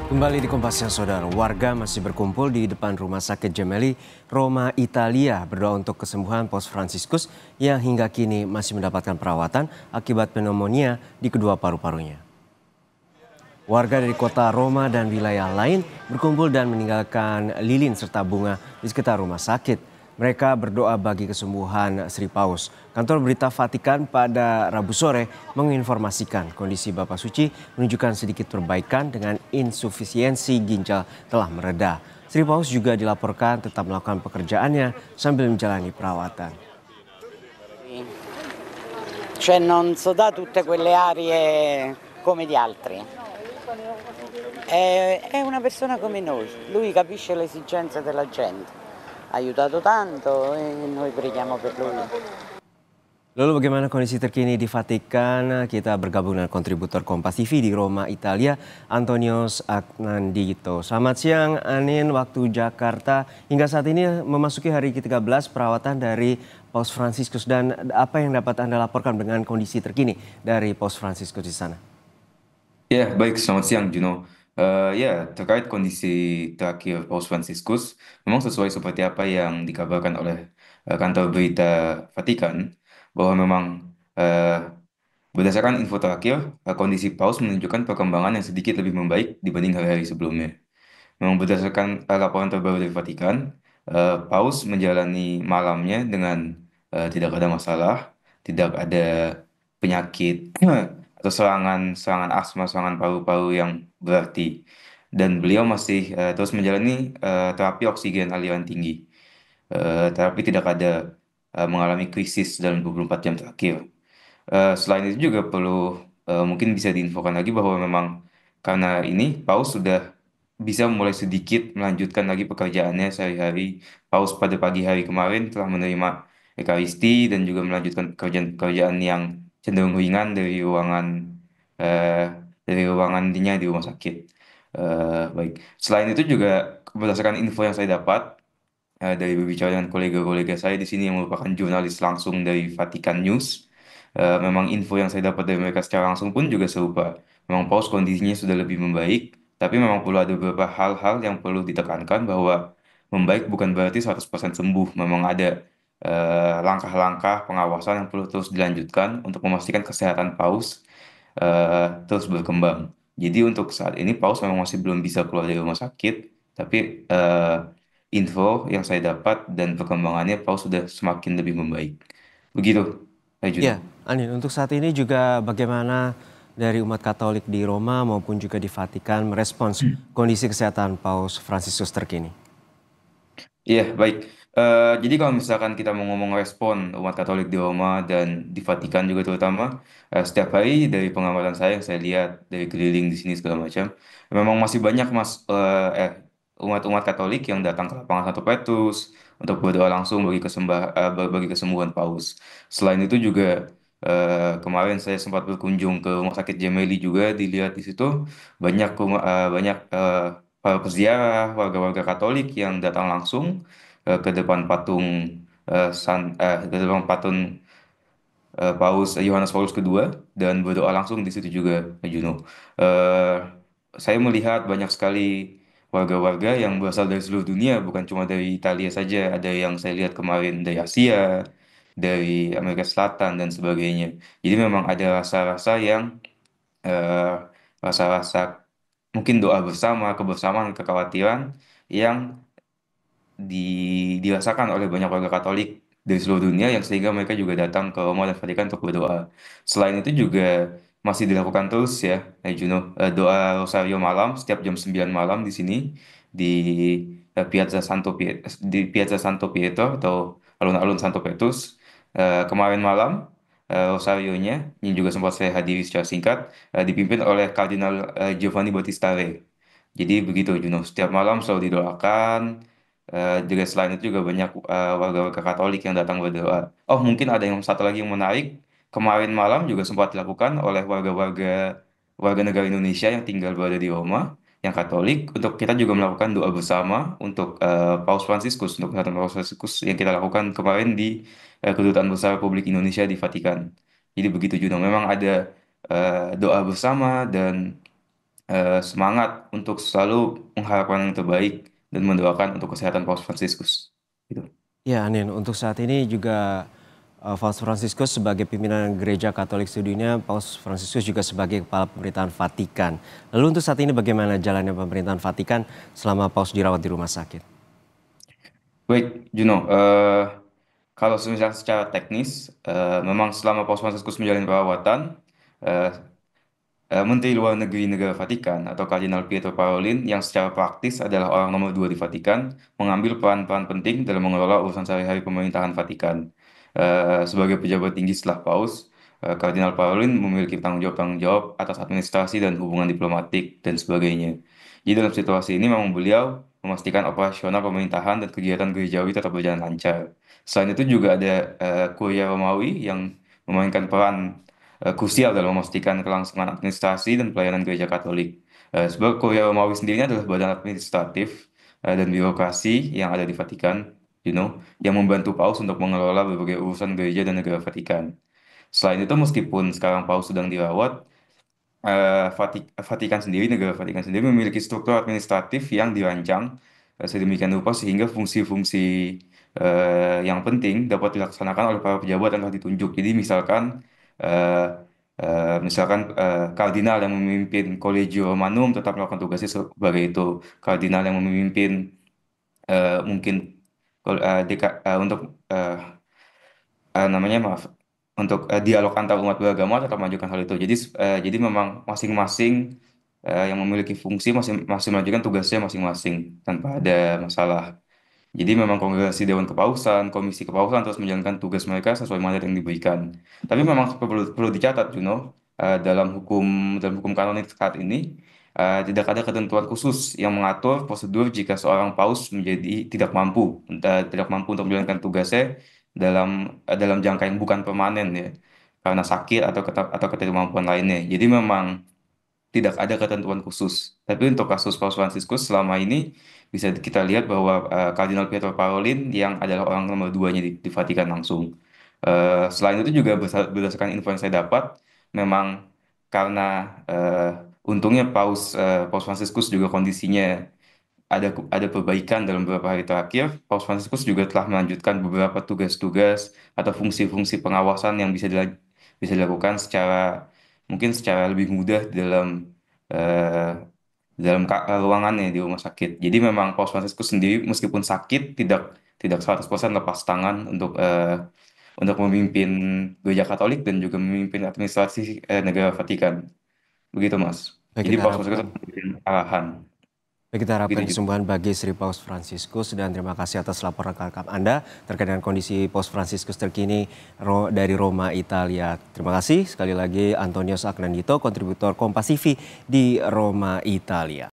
Kembali di Kompas Siang, Saudara. Warga masih berkumpul di depan Rumah Sakit Gemelli, Roma, Italia, berdoa untuk kesembuhan Paus Fransiskus yang hingga kini masih mendapatkan perawatan akibat pneumonia di kedua paru-parunya. Warga dari kota Roma dan wilayah lain berkumpul dan meninggalkan lilin serta bunga di sekitar rumah sakit. Mereka berdoa bagi kesembuhan Sri Paus. Kantor Berita Vatikan pada Rabu sore menginformasikan kondisi Bapak Suci menunjukkan sedikit perbaikan dengan insufisiensi ginjal telah mereda. Sri Paus juga dilaporkan tetap melakukan pekerjaannya sambil menjalani perawatan. Cioè non so da tutte quelle aree come di altri. È una persona come noi, lui capisce le esigenze della gente, ha aiutato tanto e noi preghiamo per lui. Lalu bagaimana kondisi terkini di Vatikan? Kita bergabung dengan kontributor Kompas TV di Roma, Italia, Antonius Agnandito. Selamat siang, Anin, waktu Jakarta. Hingga saat ini memasuki hari ke-13 perawatan dari Paus Fransiskus. Dan apa yang dapat Anda laporkan dengan kondisi terkini dari Paus Fransiskus di sana? Ya, baik. Selamat siang, Juno. Ya, terkait kondisi terakhir Paus Fransiskus, memang sesuai seperti apa yang dikabarkan oleh kantor berita Vatikan, bahwa memang eh, berdasarkan info terakhir, kondisi Paus menunjukkan perkembangan yang sedikit lebih membaik dibanding hari-hari sebelumnya. Memang berdasarkan laporan terbaru dari Vatikan, Paus menjalani malamnya dengan tidak ada masalah, tidak ada penyakit atau serangan asma, serangan paru-paru yang berarti. Dan beliau masih terus menjalani terapi oksigen aliran tinggi. Terapi tidak ada mengalami krisis dalam 24 jam terakhir. Selain itu juga perlu mungkin bisa diinfokan lagi bahwa memang karena ini Paus sudah bisa mulai sedikit melanjutkan lagi pekerjaannya sehari-hari. Paus pada pagi hari kemarin telah menerima Ekaristi dan juga melanjutkan pekerjaan-pekerjaan yang cenderung ringan eh, dari ruangannya di rumah sakit. Baik. Selain itu juga berdasarkan info yang saya dapat dari berbicara dengan kolega-kolega saya di sini yang merupakan jurnalis langsung dari Vatikan News. Memang info yang saya dapat dari mereka secara langsung pun juga serupa. Memang Paus kondisinya sudah lebih membaik, tapi memang perlu ada beberapa hal-hal yang perlu ditekankan bahwa membaik bukan berarti 100% sembuh. Memang ada langkah-langkah pengawasan yang perlu terus dilanjutkan untuk memastikan kesehatan Paus terus berkembang. Jadi untuk saat ini Paus memang masih belum bisa keluar dari rumah sakit, tapi info yang saya dapat dan perkembangannya Paus sudah semakin lebih membaik. Begitu, Juno. Ya, Anin, untuk saat ini juga bagaimana dari umat Katolik di Roma maupun juga di Vatikan merespons kondisi kesehatan Paus Fransiskus terkini? Iya, baik. Jadi kalau misalkan kita mau ngomong respon umat Katolik di Roma dan di Vatikan juga terutama, setiap hari dari pengamatan saya yang saya lihat dari keliling di sini segala macam, memang masih banyak umat-umat Katolik yang datang ke lapangan Santo Petrus untuk berdoa langsung bagi kesembuhan Paus. Selain itu juga kemarin saya sempat berkunjung ke Rumah Sakit Gemelli juga dilihat di situ banyak para peziarah, warga-warga Katolik yang datang langsung ke depan patung ke depan patung Yohanes Paulus kedua dan berdoa langsung di situ juga, Juno. Eh, saya melihat banyak sekali warga-warga yang berasal dari seluruh dunia, bukan cuma dari Italia saja. Ada yang saya lihat kemarin dari Asia, dari Amerika Selatan dan sebagainya. Jadi memang ada rasa-rasa yang eh, rasa-rasa mungkin doa bersama, kebersamaan, kekhawatiran yang dirasakan oleh banyak warga Katolik dari seluruh dunia yang sehingga mereka juga datang ke Roma dan Vatikan untuk berdoa. Selain itu juga masih dilakukan terus ya, Juno, doa Rosario malam setiap jam 9 malam di sini di di Piazza Santo Pietro atau alun-alun Santo Petrus. Kemarin malam Rosarionya yang juga sempat saya hadiri secara singkat dipimpin oleh Kardinal Giovanni Battista Re. Jadi begitu Juno, setiap malam selalu didoakan. Juga selain itu juga banyak warga-warga Katolik yang datang berdoa. Oh, mungkin ada yang satu lagi yang menarik. Kemarin malam juga sempat dilakukan oleh warga negara Indonesia yang tinggal berada di Roma, yang Katolik, untuk kita juga melakukan doa bersama untuk Paus Fransiskus, untuk kesehatan Paus Fransiskus yang kita lakukan kemarin di Kedutaan Besar Republik Indonesia di Vatikan. Jadi begitu juga. Memang ada doa bersama dan semangat untuk selalu mengharapkan yang terbaik dan mendoakan untuk kesehatan Paus Fransiskus. Gitu. Ya, Anin, untuk saat ini juga Paus Fransiskus sebagai pimpinan Gereja Katolik sedunia, Paus Fransiskus juga sebagai kepala pemerintahan Vatikan. Lalu untuk saat ini bagaimana jalannya pemerintahan Vatikan selama Paus dirawat di rumah sakit? Baik, Juno, kalau misalnya secara teknis, memang selama Paus Fransiskus menjalani perawatan, eh, Menteri Luar Negeri Negara Vatikan atau Kardinal Pietro Parolin yang secara praktis adalah orang nomor 2 di Vatikan mengambil peran-peran penting dalam mengelola urusan sehari-hari pemerintahan Vatikan. Sebagai pejabat tinggi setelah Paus, Kardinal Parolin memiliki tanggung jawab atas administrasi dan hubungan diplomatik dan sebagainya. Jadi dalam situasi ini memang beliau memastikan operasional pemerintahan dan kegiatan gerejawi tetap berjalan lancar. Selain itu juga ada Kuria Romawi yang memainkan peran krusial dalam memastikan kelangsungan administrasi dan pelayanan gereja Katolik. Sebab Kuria Romawi sendiri adalah badan administratif dan birokrasi yang ada di Vatikan, yang membantu Paus untuk mengelola berbagai urusan gereja dan negara Vatikan. Selain itu, meskipun sekarang Paus sedang dirawat, Vatikan sendiri, negara Vatikan sendiri memiliki struktur administratif yang dirancang sedemikian rupa sehingga fungsi-fungsi yang penting dapat dilaksanakan oleh para pejabat yang telah ditunjuk. Jadi eh, kardinal yang memimpin Collegio Romanum tetap melakukan tugasnya sebagai itu. Kardinal yang memimpin mungkin untuk namanya maaf untuk dialog antar umat beragama tetap mengajukan hal itu. Jadi memang masing-masing yang memiliki fungsi masing masing mengajukan tugasnya masing-masing tanpa ada masalah. Jadi memang kongregasi Dewan Kepausan, Komisi Kepausan terus menjalankan tugas mereka sesuai mandat yang diberikan. Tapi memang perlu dicatat, dalam hukum kanonik saat ini tidak ada ketentuan khusus yang mengatur prosedur jika seorang paus menjadi tidak mampu untuk menjalankan tugasnya dalam jangka yang bukan permanen ya, karena sakit atau ketidakmampuan lainnya. Jadi memang tidak ada ketentuan khusus. Tapi untuk kasus Paus Fransiskus selama ini bisa kita lihat bahwa Kardinal Pietro Parolin yang adalah orang nomor duanya di Vatikan langsung. Selain itu juga berdasarkan info yang saya dapat, memang karena untungnya Paus Fransiskus juga kondisinya ada perbaikan dalam beberapa hari terakhir. Paus Fransiskus juga telah melanjutkan beberapa tugas-tugas atau fungsi-fungsi pengawasan yang bisa dilakukan mungkin secara lebih mudah eh, ruangannya di rumah sakit. Jadi memang Paus Fransiskus sendiri meskipun sakit tidak 100% lepas tangan untuk memimpin Gereja Katolik dan juga memimpin administrasi negara Vatikan. Begitu, Mas. Baik, Jadi kita Paus Fransiskus harapkan memberikan arahan. Baik, kita harapkan Begitu juga. kesembuhan bagi Sri Paus Fransiskus dan terima kasih atas laporan lengkap Anda terkait dengan kondisi Paus Fransiskus terkini dari Roma, Italia. Terima kasih sekali lagi Antonius Agnandito, kontributor Kompas TV di Roma, Italia.